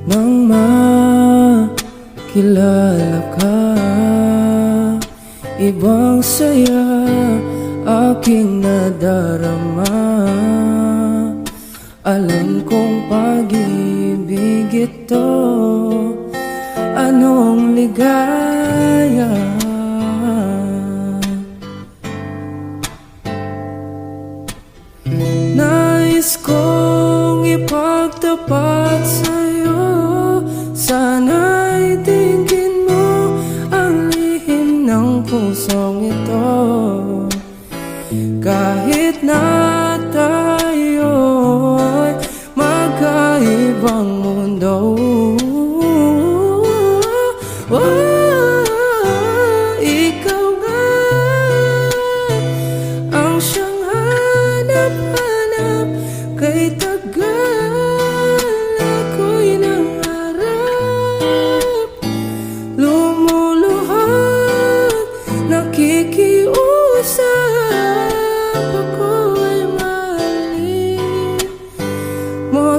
nang makilala ka. Ibang saya aking nadarama. Alam kong pag-ibig ito, anong ligaya. Nais kong ipagtapat sa'yo, sana'y tingin mo ang lihim ng pusong ito. Kahit na tayo'y magkaibang mundo, ikaw nga ang siyang hanap-hanap. Kay tagal ako'y nangarap, lumuluhod, nakikiusap, ako'y mahalin mo.